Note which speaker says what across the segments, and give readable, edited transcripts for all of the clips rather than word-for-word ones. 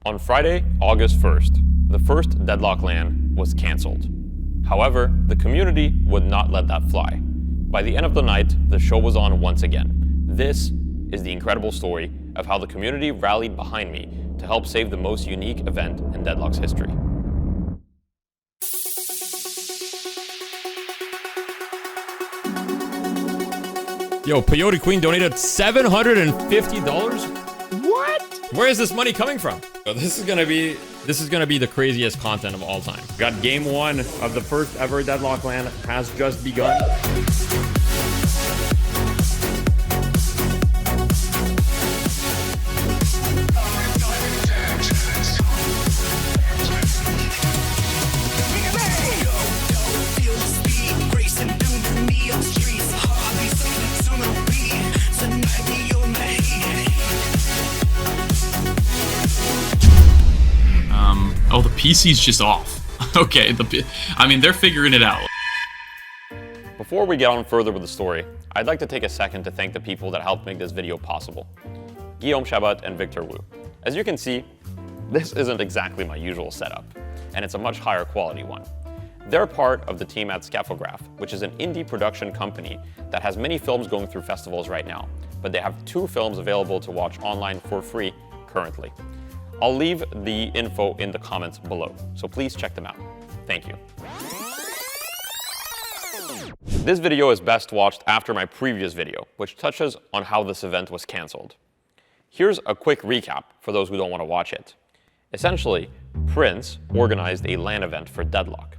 Speaker 1: On Friday, August 1st, the first Deadlock LAN was cancelled. However, the community would not let that fly. By the end of the night, the show was on once again. This is the incredible story of how the community rallied behind me to help save the most unique event in Deadlock's history. Yo, Peyote Queen donated $750?
Speaker 2: What?
Speaker 1: Where is this money coming from? So this is gonna be the craziest content of all time. Got game one of the first ever Deadlock LAN has just begun.
Speaker 3: Oh, the PC's just off. Okay, I mean, they're figuring it out.
Speaker 1: Before we get on further with the story, I'd like to take a second to thank the people that helped make this video possible. Guillaume Chabot and Victor Wu. As you can see, this isn't exactly my usual setup, and it's a much higher quality one. They're part of the team at Scapograph, which is an indie production company that has many films going through festivals right now, but they have 2 films available to watch online for free currently. I'll leave the info in the comments below, so please check them out. Thank you. This video is best watched after my previous video, which touches on how this event was cancelled. Here's a quick recap for those who don't want to watch it. Essentially, Prince organized a LAN event for Deadlock,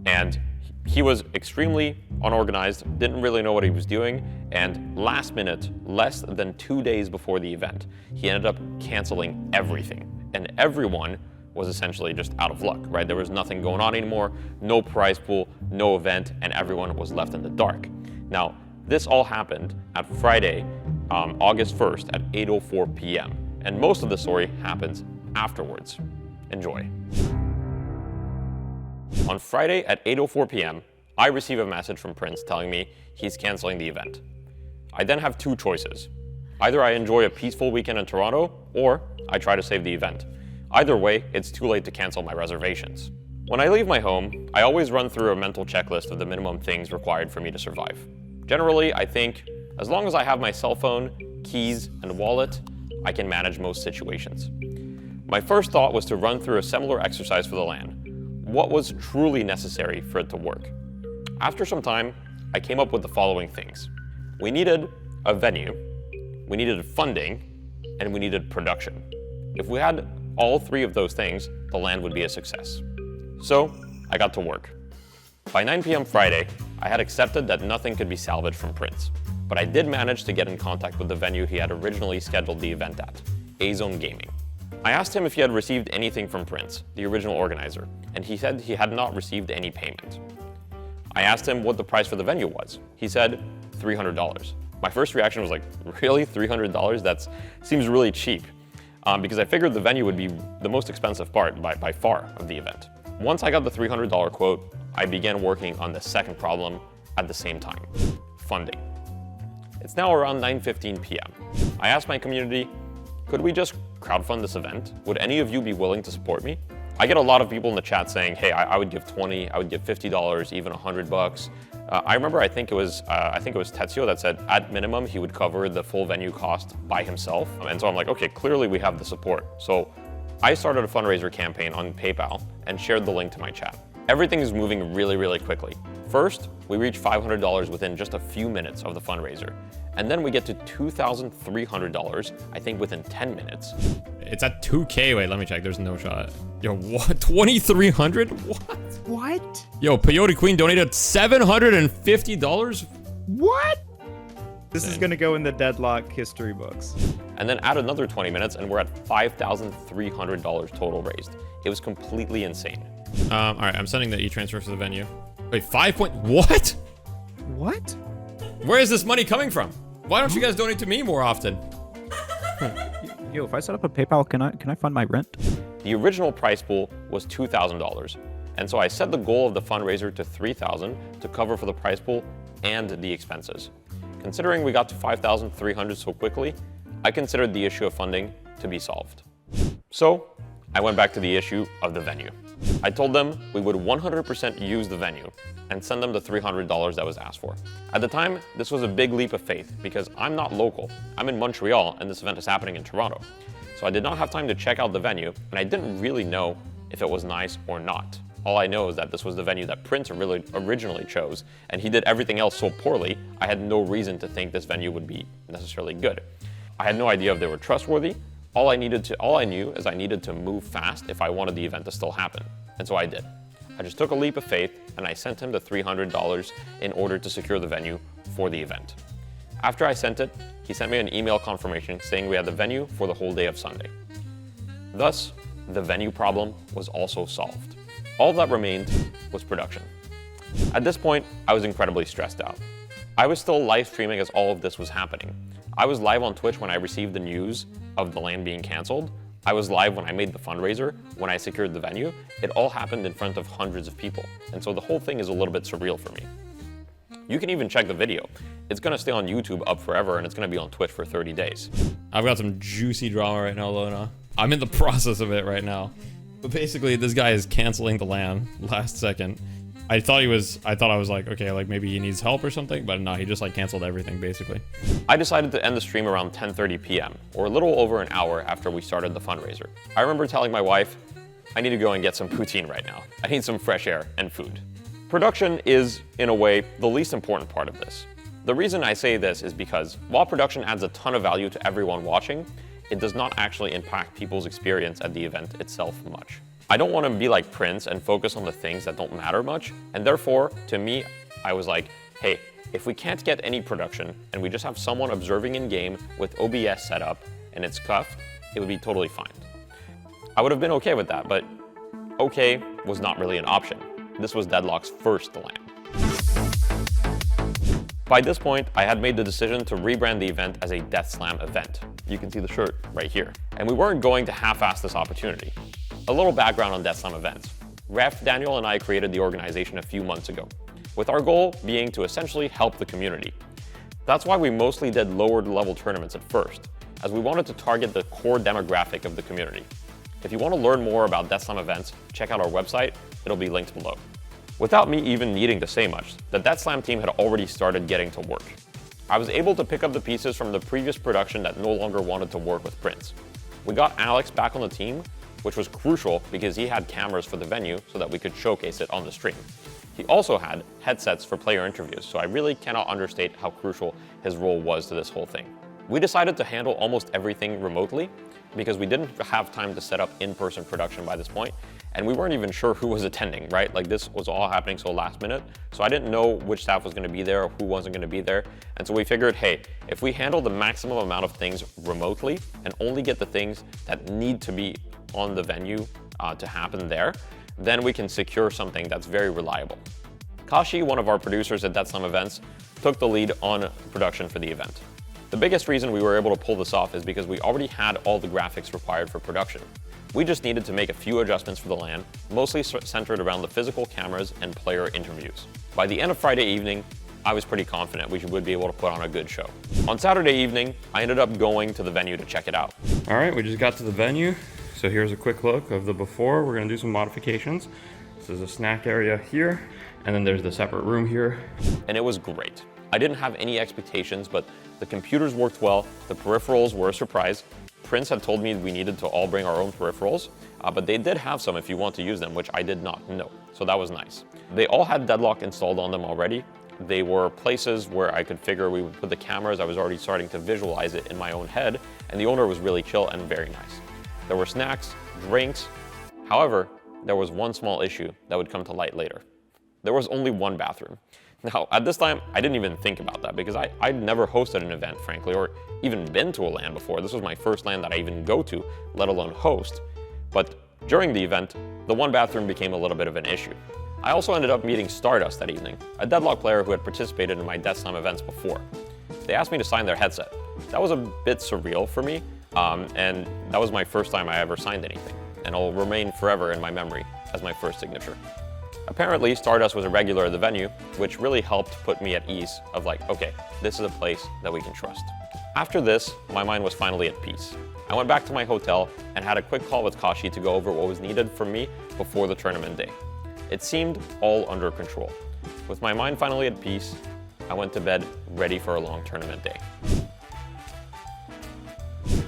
Speaker 1: and he was extremely unorganized, didn't really know what he was doing, and last minute, less than 2 days before the event, he ended up canceling everything. And everyone was essentially just out of luck, right? There was nothing going on anymore, no prize pool, no event, and everyone was left in the dark. Now, this all happened at Friday, August 1st at 8:04 p.m. And most of the story happens afterwards. Enjoy. On Friday at 8:04 p.m., I receive a message from Prince telling me he's canceling the event. I then have 2 choices. Either I enjoy a peaceful weekend in Toronto, or I try to save the event. Either way, it's too late to cancel my reservations. When I leave my home, I always run through a mental checklist of the minimum things required for me to survive. Generally, I think, as long as I have my cell phone, keys, and wallet, I can manage most situations. My first thought was to run through a similar exercise for the LAN. What was truly necessary for it to work? After some time, I came up with the following things. We needed a venue, we needed funding, and we needed production. If we had all 3 of those things, the LAN would be a success. So I got to work. By 9 p.m. Friday, I had accepted that nothing could be salvaged from Prince, but I did manage to get in contact with the venue he had originally scheduled the event at, A-Zone Gaming. I asked him if he had received anything from Prince, the original organizer, and he said he had not received any payment. I asked him what the price for the venue was. He said $300. My first reaction was like, really, $300? That seems really cheap, because I figured the venue would be the most expensive part by far of the event. Once I got the $300 quote, I began working on the second problem at the same time, funding. It's now around 9:15 p.m. I asked my community, could we just crowdfund this event? Would any of you be willing to support me? I get a lot of people in the chat saying, hey, I would give 20, I would give $50, even $100. I remember, I think it was Tetsuo that said at minimum he would cover the full venue cost by himself. And so I'm like, okay, clearly we have the support. So I started a fundraiser campaign on PayPal and shared the link to my chat. Everything is moving really, really quickly. First, we reach $500 within just a few minutes of the fundraiser. And then we get to $2,300, I think within 10 minutes. It's at 2K, wait, let me check, there's no shot. Yo, what, 2,300? What?
Speaker 2: What?
Speaker 1: Yo, Peyote Queen donated $750?
Speaker 2: What? This is gonna go in the Deadlock history books.
Speaker 1: And then add another 20 minutes and we're at $5,300 total raised. It was completely insane. All right, I'm sending the e-transfer to the venue. Wait, what?
Speaker 2: What?
Speaker 1: Where is this money coming from? Why don't you guys donate to me more often?
Speaker 2: Yo, if I set up a PayPal, can I fund my rent?
Speaker 1: The original prize pool was $2,000. And so I set the goal of the fundraiser to $3,000 to cover for the prize pool and the expenses. Considering we got to $5,300 so quickly, I considered the issue of funding to be solved. So I went back to the issue of the venue. I told them we would 100% use the venue and send them the $300 that was asked for. At the time, this was a big leap of faith because I'm not local. I'm in Montreal and this event is happening in Toronto. So I did not have time to check out the venue and I didn't really know if it was nice or not. All I know is that this was the venue that Prince originally chose, and he did everything else so poorly, I had no reason to think this venue would be necessarily good. I had no idea if they were trustworthy. All I knew is I needed to move fast if I wanted the event to still happen. And so I did. I just took a leap of faith and I sent him the $300 in order to secure the venue for the event. After I sent it, he sent me an email confirmation saying we had the venue for the whole day of Sunday. Thus, the venue problem was also solved. All that remained was production. At this point, I was incredibly stressed out. I was still live streaming as all of this was happening. I was live on Twitch when I received the news of the LAN being canceled. I was live when I made the fundraiser, when I secured the venue. It all happened in front of hundreds of people. And so the whole thing is a little bit surreal for me. You can even check the video. It's gonna stay on YouTube up forever and it's gonna be on Twitch for 30 days.
Speaker 4: I've got some juicy drama right now, Lona. I'm in the process of it right now. But basically, this guy is canceling the LAN last second. I thought I was like, okay, like maybe he needs help or something, but no, he just like canceled everything basically.
Speaker 1: I decided to end the stream around 10:30 p.m., or a little over an hour after we started the fundraiser. I remember telling my wife, I need to go and get some poutine right now. I need some fresh air and food. Production is, in a way, the least important part of this. The reason I say this is because while production adds a ton of value to everyone watching, it does not actually impact people's experience at the event itself much. I don't want to be like Prince and focus on the things that don't matter much, and therefore, to me, I was like, hey, if we can't get any production and we just have someone observing in game with OBS set up and it's cuffed, it would be totally fine. I would have been okay with that, but okay was not really an option. This was Deadlock's first LAN. By this point, I had made the decision to rebrand the event as a Death Slam event. You can see the shirt right here. And we weren't going to half-ass this opportunity. A little background on Death Slam events. Ref Daniel and I created the organization a few months ago, with our goal being to essentially help the community. That's why we mostly did lower level tournaments at first, as we wanted to target the core demographic of the community. If you want to learn more about Death Slam events, check out our website, it'll be linked below. Without me even needing to say much, the Death Slam team had already started getting to work. I was able to pick up the pieces from the previous production that no longer wanted to work with Prince. We got Alex back on the team, which was crucial because he had cameras for the venue so that we could showcase it on the stream. He also had headsets for player interviews, so I really cannot understate how crucial his role was to this whole thing. We decided to handle almost everything remotely because we didn't have time to set up in-person production by this point, and we weren't even sure who was attending, right? Like this was all happening so last minute, so I didn't know which staff was gonna be there or who wasn't gonna be there. And so we figured, hey, if we handle the maximum amount of things remotely and only get the things that need to be on the venue to happen there, then we can secure something that's very reliable. Kashi, one of our producers at Death Slam events, took the lead on production for the event. The biggest reason we were able to pull this off is because we already had all the graphics required for production. We just needed to make a few adjustments for the LAN, mostly centered around the physical cameras and player interviews. By the end of Friday evening, I was pretty confident we would be able to put on a good show. On Saturday evening, I ended up going to the venue to check it out.
Speaker 4: All right, we just got to the venue. So here's a quick look of the before. We're gonna do some modifications. This is a snack area here, and then there's the separate room here.
Speaker 1: And it was great. I didn't have any expectations, but the computers worked well, the peripherals were a surprise. Prince had told me we needed to all bring our own peripherals, but they did have some if you want to use them, which I did not know, so that was nice. They all had Deadlock installed on them already. They were places where I could figure we would put the cameras. I was already starting to visualize it in my own head, and the owner was really chill and very nice. There were snacks, drinks. However, there was one small issue that would come to light later. There was only one bathroom. Now, at this time, I didn't even think about that because I'd never hosted an event, frankly, or even been to a LAN before. This was my first LAN that I even go to, let alone host. But during the event, the one bathroom became a little bit of an issue. I also ended up meeting Stardust that evening, a Deadlock player who had participated in my Death Slam events before. They asked me to sign their headset. That was a bit surreal for me, and that was my first time I ever signed anything, and it'll remain forever in my memory as my first signature. Apparently, Stardust was a regular at the venue, which really helped put me at ease of like, okay, this is a place that we can trust. After this, my mind was finally at peace. I went back to my hotel and had a quick call with Kashi to go over what was needed from me before the tournament day. It seemed all under control. With my mind finally at peace, I went to bed ready for a long tournament day.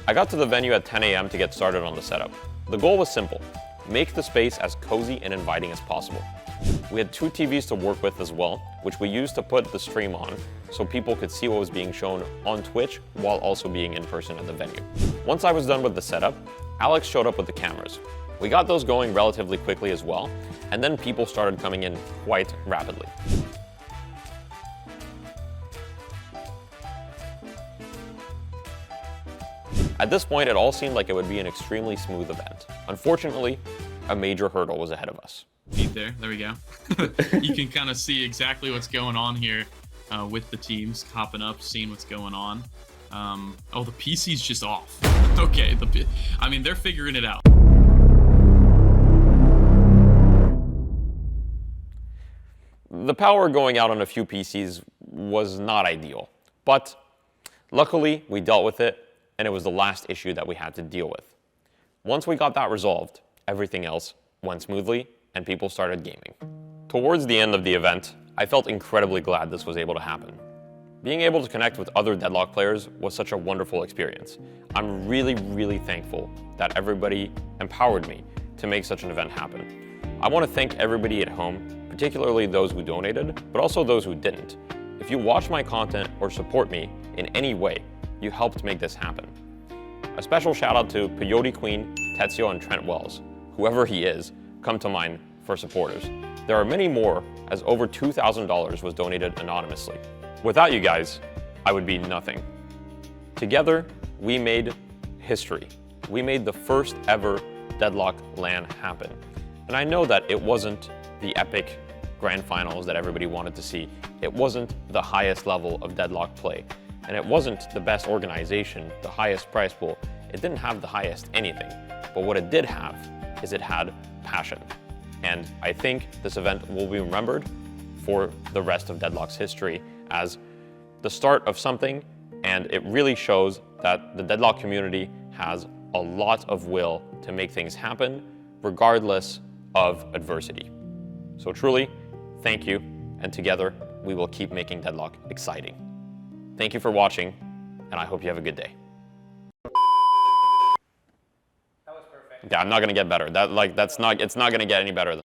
Speaker 1: I got to the venue at 10 a.m. to get started on the setup. The goal was simple: make the space as cozy and inviting as possible. We had 2 TVs to work with as well, which we used to put the stream on so people could see what was being shown on Twitch while also being in person at the venue. Once I was done with the setup, Alex showed up with the cameras. We got those going relatively quickly as well, and then people started coming in quite rapidly. At this point, it all seemed like it would be an extremely smooth event. Unfortunately, a major hurdle was ahead of us.
Speaker 3: There we go. You can kind of see exactly what's going on here with the teams hopping up, seeing what's going on. Oh, the PC's just off. Okay, I mean, they're figuring it out.
Speaker 1: The power going out on a few PCs was not ideal, but luckily we dealt with it, and it was the last issue that we had to deal with. Once we got that resolved, everything else went smoothly and people started gaming. Towards the end of the event, I felt incredibly glad this was able to happen. Being able to connect with other Deadlock players was such a wonderful experience. I'm really thankful that everybody empowered me to make such an event happen. I want to thank everybody at home, particularly those who donated, but also those who didn't. If you watch my content or support me in any way, you helped make this happen. A special shout out to Peyote Queen, Tetsio, and Trent Wells. Whoever he is, come to mind for supporters. There are many more, as over $2,000 was donated anonymously. Without you guys, I would be nothing. Together, we made history. We made the first ever Deadlock LAN happen. And I know that it wasn't the epic grand finals that everybody wanted to see. It wasn't the highest level of Deadlock play. And it wasn't the best organization, the highest prize pool. It didn't have the highest anything. But what it did have is it had passion. And I think this event will be remembered for the rest of Deadlock's history as the start of something, and it really shows that the Deadlock community has a lot of will to make things happen, regardless of adversity. So truly, thank you, and together, we will keep making Deadlock exciting. Thank you for watching, and I hope you have a good day. That was perfect. Yeah, I'm not gonna get better. It's not gonna get any better than